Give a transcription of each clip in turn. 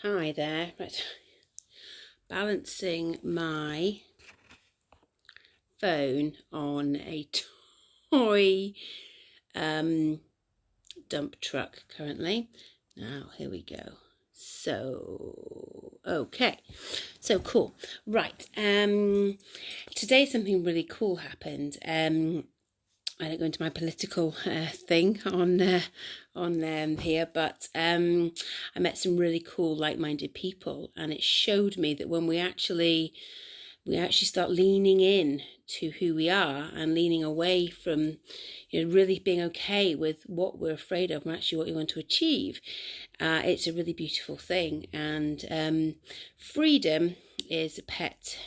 Hi there. Right. Balancing my phone on a toy dump truck currently. Now, here we go. Okay. So cool. Right. Today something really cool happened. I don't go into my political thing on here, but I met some really cool, like-minded people, and it showed me that when we actually start leaning in to who we are and leaning away from, really being okay with what we're afraid of and actually what we want to achieve, it's a really beautiful thing. And freedom is a pet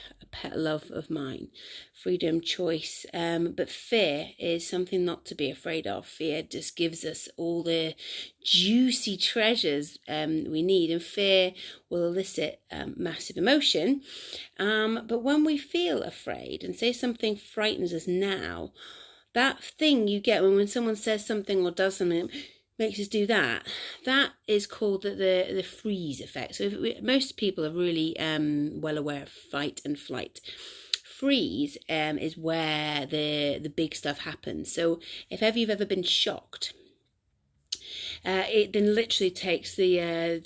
love of mine. Freedom, choice, but fear is something not to be afraid of. Fear just gives us all the juicy treasures we need, and fear will elicit massive emotion. But when we feel afraid, and say something frightens us now, that thing you get when someone says something or does something makes us do that, that is called the freeze effect. So most people are really well aware of fight and flight. Freeze is where the big stuff happens. So if ever you've ever been shocked, it then literally takes the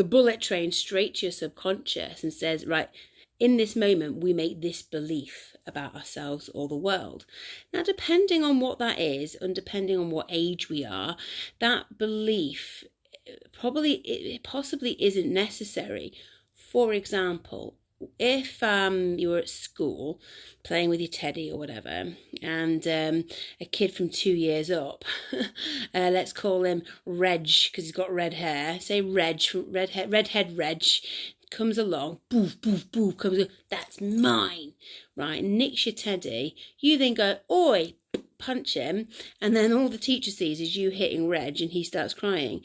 bullet train straight to your subconscious and says, right, in this moment, we make this belief about ourselves or the world. Now, depending on what that is, and depending on what age we are, that belief possibly isn't necessary. For example, if you were at school playing with your teddy or whatever, and a kid from 2 years up, let's call him Reg because he's got red hair. Say Reg, redhead Reg, comes along, boof, boof, boof, comes, that's mine, right? Nicks your teddy. You then go, oi, punch him, and then all the teacher sees is you hitting Reg, and he starts crying.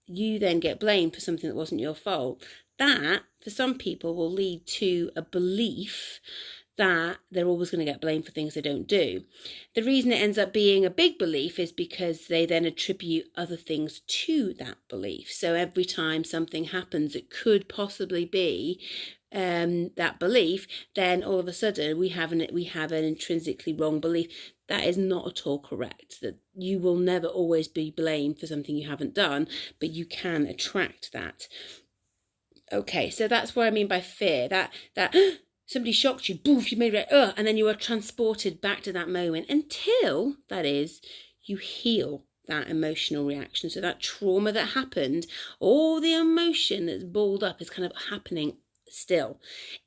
You then get blamed for something that wasn't your fault. That, for some people, will lead to a belief that they're always going to get blamed for things they don't do. The reason it ends up being a big belief is because they then attribute other things to that belief. So every time something happens that could possibly be that belief, then all of a sudden we have an intrinsically wrong belief. That is not at all correct. That you will never always be blamed for something you haven't done, but you can attract that. Okay, so that's what I mean by fear. That somebody shocked you, boof, you made it, and then you are transported back to that moment until, that is, you heal that emotional reaction. So that trauma that happened, all the emotion that's balled up is kind of happening still.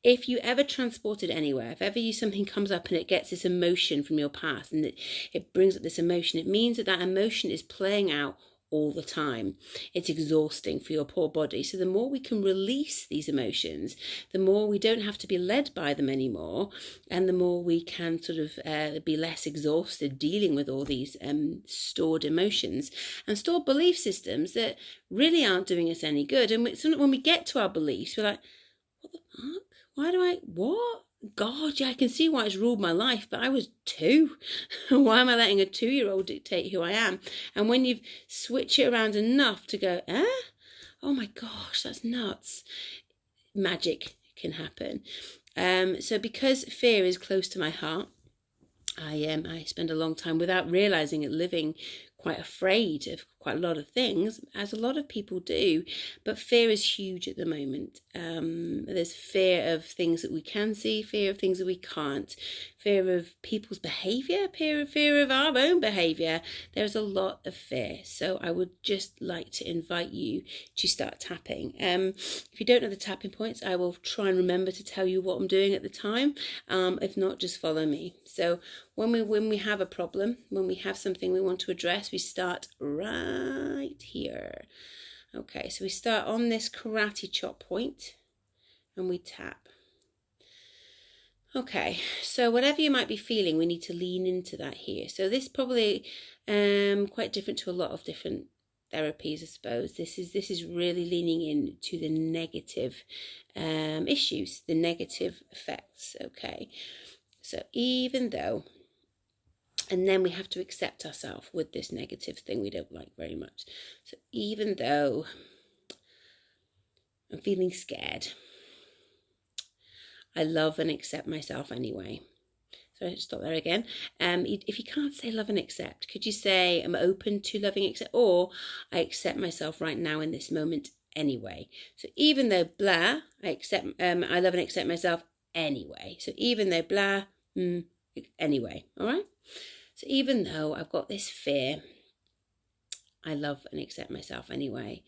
If you ever transported anywhere, if ever something comes up and it gets this emotion from your past and it brings up this emotion, it means that emotion is playing out all the time. It's exhausting for your poor body. So the more we can release these emotions, the more we don't have to be led by them anymore, and the more we can sort of be less exhausted dealing with all these stored emotions and stored belief systems that really aren't doing us any good. And when we get to our beliefs, we're like, what the fuck? What? God, yeah, I can see why it's ruled my life, but I was 2. Why am I letting a 2-year-old dictate who I am? And when you switch it around enough to go, oh my gosh, that's nuts, magic can happen. So because fear is close to my heart, I spend a long time without realizing it living quite afraid of quite a lot of things, as a lot of people do. But fear is huge at the moment. There's fear of things that we can see, fear of things that we can't, fear of people's behaviour, fear of our own behaviour. There's a lot of fear. So I would just like to invite you to start tapping. If you don't know the tapping points, I will try and remember to tell you what I'm doing at the time. If not, just follow me. So when we have a problem, when we have something we want to address, we start right here. Okay, so we start on this karate chop point and we tap. Okay, so whatever you might be feeling, we need to lean into that here. So this probably quite different to a lot of different therapies, I suppose. This is really leaning in to the negative issues, the negative effects. Okay, so even though, and then we have to accept ourselves with this negative thing we don't like very much. So even though I'm feeling scared. I love and accept myself anyway. So stop there again. If you can't say love and accept, could you say I'm open to loving accept, or I accept myself right now in this moment anyway. So even though blah, I love and accept myself anyway. So even though blah, anyway. All right. So even though I've got this fear, I love and accept myself anyway.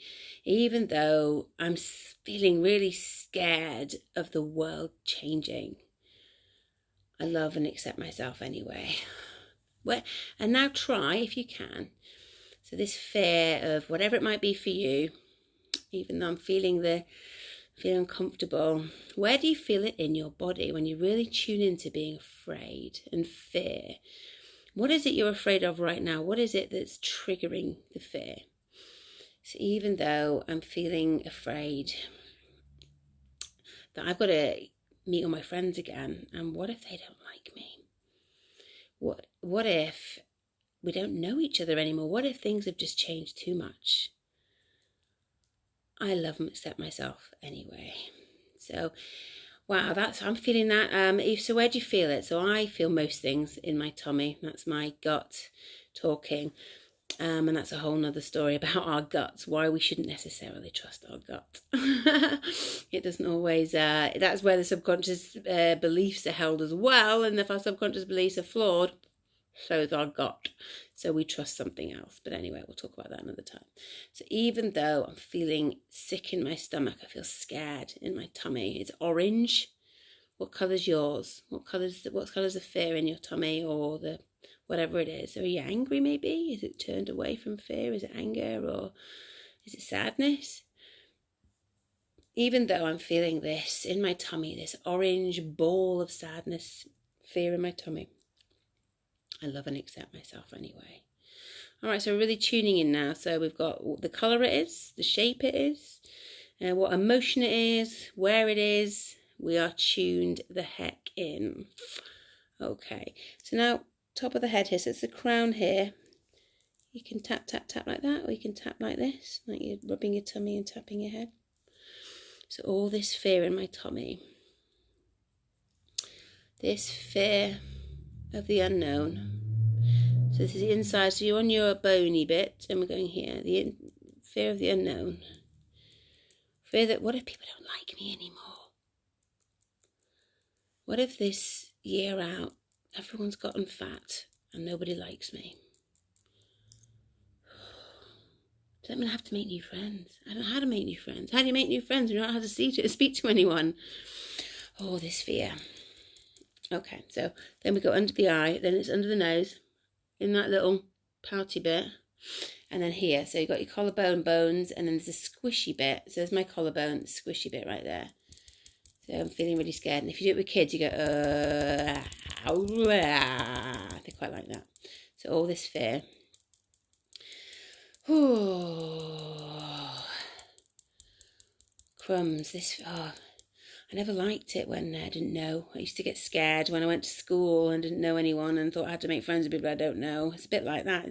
Even though I'm feeling really scared of the world changing, I love and accept myself anyway. And now try, if you can. So this fear of whatever it might be for you, even though I'm feeling uncomfortable, where do you feel it in your body when you really tune into being afraid and fear? What is it you're afraid of right now? What is it that's triggering the fear? So even though I'm feeling afraid that I've got to meet all my friends again, and what if they don't like me? What if we don't know each other anymore? What if things have just changed too much? I love and accept myself anyway. So, wow, I'm feeling that. So where do you feel it? So I feel most things in my tummy. That's my gut talking. And that's a whole nother story about our guts, why we shouldn't necessarily trust our gut. It doesn't always, that's where the subconscious beliefs are held as well. And if our subconscious beliefs are flawed, so is our gut. So we trust something else. But anyway, we'll talk about that another time. So even though I'm feeling sick in my stomach, I feel scared in my tummy. It's orange. What colour's yours? What colour's the fear in your tummy, or the whatever it is? Are you angry maybe? Is it turned away from fear? Is it anger, or is it sadness? Even though I'm feeling this in my tummy, this orange ball of sadness, fear in my tummy, I love and accept myself anyway. All right, so we're really tuning in now. So we've got the colour it is, the shape it is, what emotion it is, where it is. We are tuned the heck in. Okay, so now top of the head here, so it's the crown here. You can tap, tap, tap like that, or you can tap like this, like you're rubbing your tummy and tapping your head. So all this fear in my tummy, this fear of the unknown. So this is the inside, so you're on your bony bit, and we're going here, the fear of the unknown. Fear that, what if people don't like me anymore? What if this year out, everyone's gotten fat and nobody likes me? So I'm going to have to make new friends. I don't know how to make new friends. How do you make new friends? You don't know how to speak to anyone. Oh, this fear. Okay, so then we go under the eye, then it's under the nose, in that little pouty bit, and then here. So you've got your collarbone bones, and then there's a squishy bit. So there's my collarbone, squishy bit right there. So I'm feeling really scared. And if you do it with kids, you go, they quite like that. So all this fear. Crumbs. I never liked it when I didn't know. I used to get scared when I went to school and didn't know anyone and thought I had to make friends with people I don't know. It's a bit like that.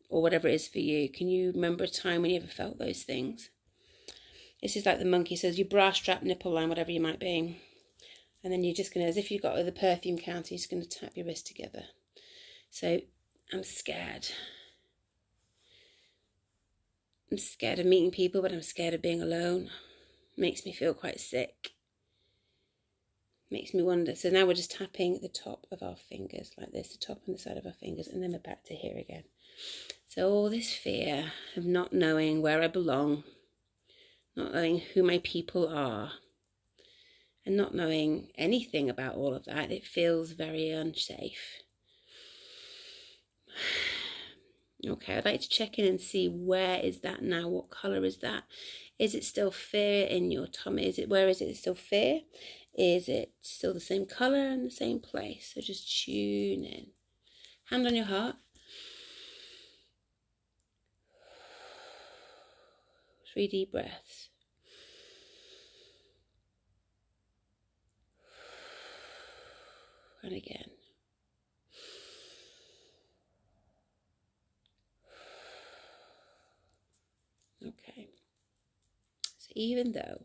Or whatever it is for you. Can you remember a time when you ever felt those things? This is like the monkey says, your bra strap, nipple line, whatever you might be. And then you're just going to, as if you've got the perfume counter, you're just going to tap your wrist together. So I'm scared. I'm scared of meeting people, but I'm scared of being alone. Makes me feel quite sick. Makes me wonder. So now we're just tapping the top of our fingers like this, the top and the side of our fingers, and then we're back to here again. So all this fear of not knowing where I belong, not knowing who my people are, and not knowing anything about all of that, it feels very unsafe. Okay, I'd like to check in and see, where is that now? What colour is that? Is it still fear in your tummy? Where is it still fear? Is it still the same colour and the same place? So just tune in. Hand on your heart. 3 deep breaths. And again. Okay. So even though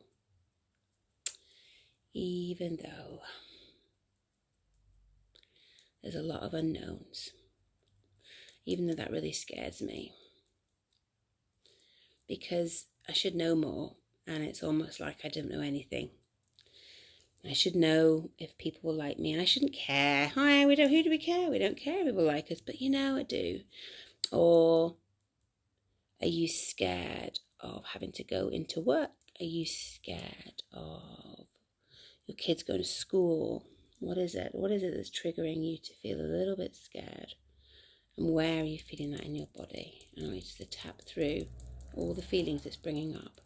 there's a lot of unknowns, even though that really scares me, because I should know more, and it's almost like I don't know anything. I should know if people will like me, and I shouldn't care. Who do we care? We don't care if people like us, but I do. Or are you scared of having to go into work? Are you scared of your kids going to school? What is it? What is it that's triggering you to feel a little bit scared? And where are you feeling that in your body? And I want you just to tap through all the feelings it's bringing up.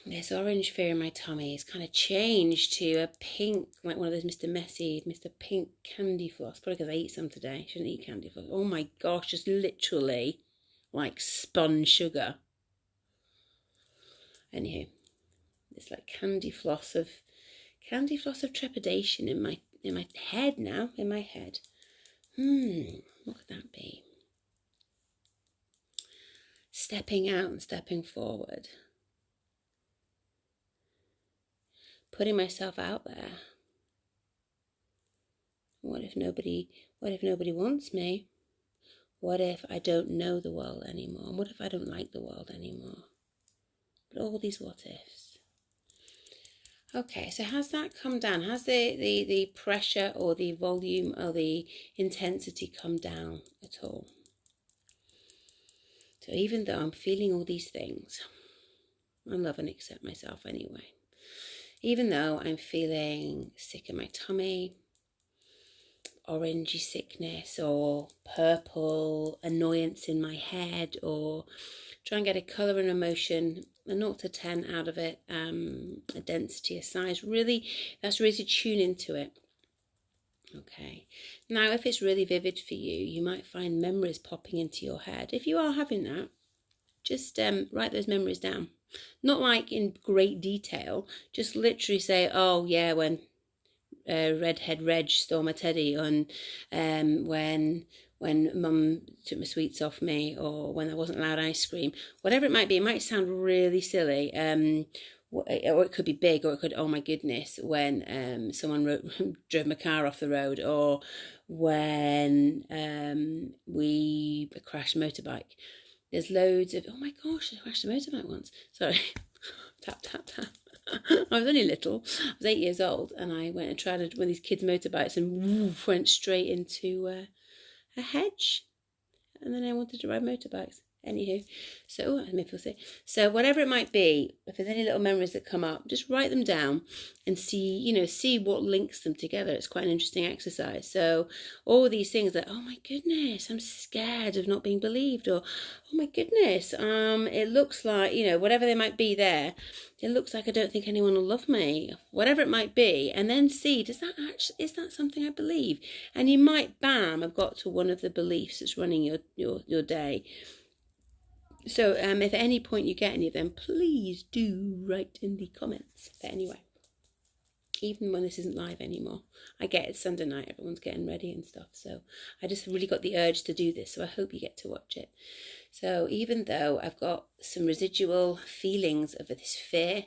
This orange fear in my tummy has kind of changed to a pink, like one of those Mr. Pink candy floss. Probably because I ate some today. Shouldn't eat candy floss. Oh my gosh, just literally like spun sugar. Anywho, it's like candy floss of trepidation in my head now. In my head. What could that be? Stepping out and stepping forward. Putting myself out there. What if nobody wants me? What if I don't know the world anymore? What if I don't like the world anymore? But all these what ifs. Okay, so has that come down? Has the pressure or the volume or the intensity come down at all? So even though I'm feeling all these things, I love and accept myself anyway. Even though I'm feeling sick in my tummy, orangey sickness, or purple annoyance in my head, or try and get a colour and emotion, a 0 to 10 out of it, a density, a size. That's really to tune into it. Okay. Now, if it's really vivid for you, you might find memories popping into your head. If you are having that, just write those memories down. Not like in great detail, just literally say, oh yeah, when Redhead Reg stole my teddy, and when Mum took my sweets off me, or when I wasn't allowed ice cream, whatever it might be. It might sound really silly, or it could be big, or it could, oh my goodness, when someone drove my car off the road, or when we crashed a motorbike. There's loads of, oh my gosh, I crashed a motorbike once. Sorry, tap, tap, tap. I was only little. I was 8 years old, and I went and tried one of these kids' motorbikes and went straight into a hedge. And then I wanted to ride motorbikes. Anywho, so I may feel sick. So whatever it might be, if there's any little memories that come up, just write them down and see what links them together. It's quite an interesting exercise. So all these things that, oh my goodness, I'm scared of not being believed, or oh my goodness, it looks like, whatever they might be there, it looks like I don't think anyone will love me, whatever it might be, and then see, is that something I believe? And you might, bam, have got to one of the beliefs that's running your day. So if at any point you get any of them, please do write in the comments. But anyway, even when this isn't live anymore, I get it's Sunday night, everyone's getting ready and stuff. So I just really got the urge to do this. So I hope you get to watch it. So even though I've got some residual feelings of this fear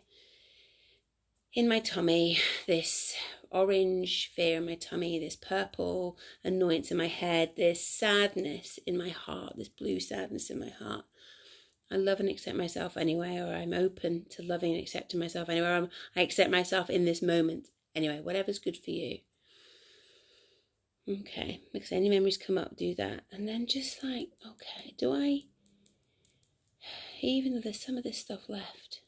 in my tummy, this orange fear in my tummy, this purple annoyance in my head, this sadness in my heart, this blue sadness in my heart, I love and accept myself anyway, or I'm open to loving and accepting myself anyway, or I accept myself in this moment. Anyway, whatever's good for you. Okay, because any memories come up, do that. And then just like, okay, even though there's some of this stuff left,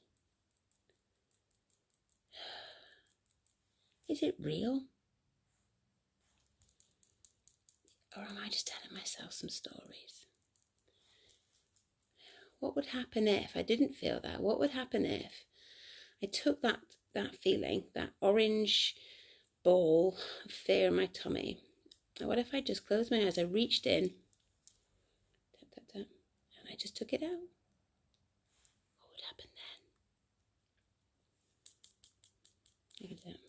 is it real? Or am I just telling myself some stories? What would happen if I didn't feel that? What would happen if I took that feeling, that orange ball of fear in my tummy, and what if I just closed my eyes, I reached in, tap, tap, tap, and I just took it out? What would happen then? Look at that.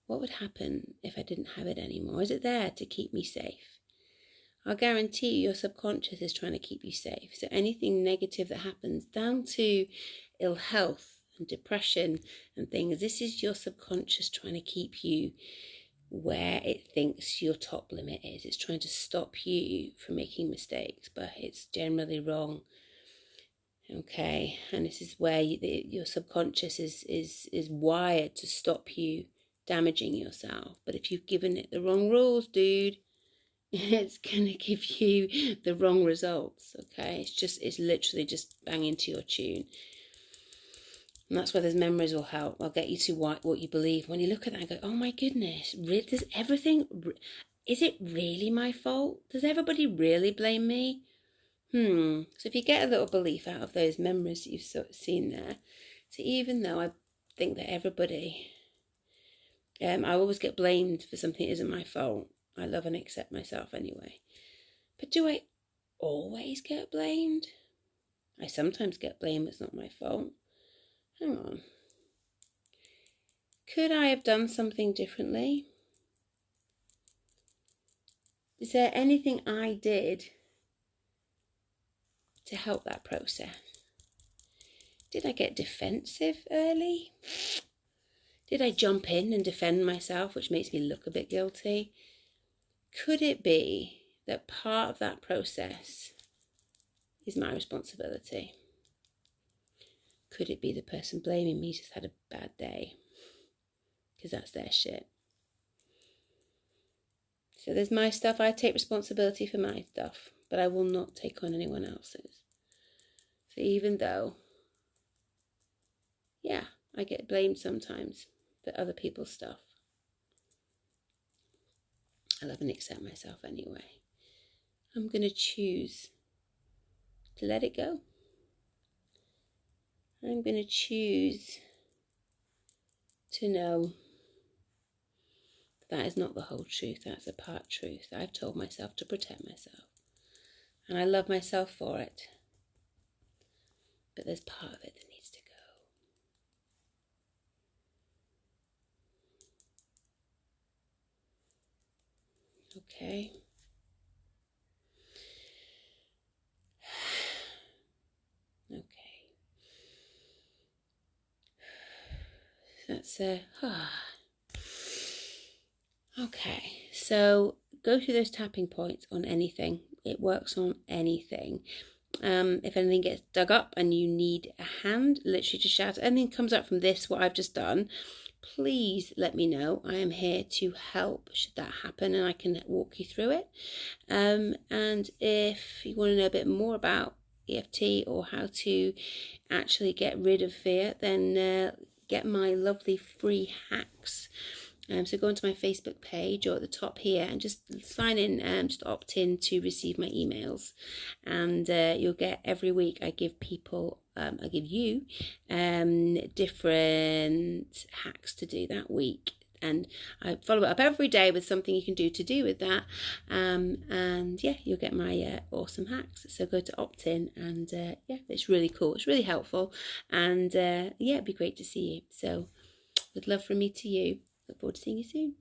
What would happen if I didn't have it anymore? Is it there to keep me safe? I'll guarantee you your subconscious is trying to keep you safe. So anything negative that happens, down to ill health and depression and things, this is your subconscious trying to keep you where it thinks your top limit is. It's trying to stop you from making mistakes, but it's generally wrong. Okay, and this is where your subconscious is wired to stop you damaging yourself. But if you've given it the wrong rules, dude, it's going to give you the wrong results. Okay, it's literally just bang into your tune. And that's where those memories will help. They'll get you to what you believe. When you look at that and go, oh my goodness, does everything, is it really my fault? Does everybody really blame me? So if you get a little belief out of those memories that you've sort of seen there, so even though I think that everybody, I always get blamed for something that isn't my fault. I love and accept myself anyway. But do I always get blamed? I sometimes get blamed, it's not my fault. Hang on. Could I have done something differently? Is there anything I did to help that process? Did I get defensive early? Did I jump in and defend myself, which makes me look a bit guilty? Could it be that part of that process is my responsibility? Could it be the person blaming me just had a bad day? Because that's their shit. So there's my stuff. I take responsibility for my stuff, but I will not take on anyone else's. So even though, yeah, I get blamed sometimes for other people's stuff, I love and accept myself anyway. I'm going to choose to let it go. I'm going to choose to know that is not the whole truth. That's a part truth. I've told myself to protect myself. And I love myself for it. But there's part of it that needs to go. Okay. Okay. That's okay. So go through those tapping points on anything. It works on anything. If anything gets dug up and you need a hand, literally just shout. Anything comes up from this, what I've just done, please let me know. I am here to help should that happen, and I can walk you through it. And if you want to know a bit more about EFT or how to actually get rid of fear, then get my lovely free hacks. So go onto my Facebook page or at the top here and just sign in, just opt in to receive my emails. And you'll get every week I give people, I give you different hacks to do that week. And I follow it up every day with something you can do to do with that. And yeah, you'll get my awesome hacks. So go to opt in, and yeah, it's really cool. It's really helpful. And yeah, it'd be great to see you. So with love from me to you. Look forward to seeing you soon.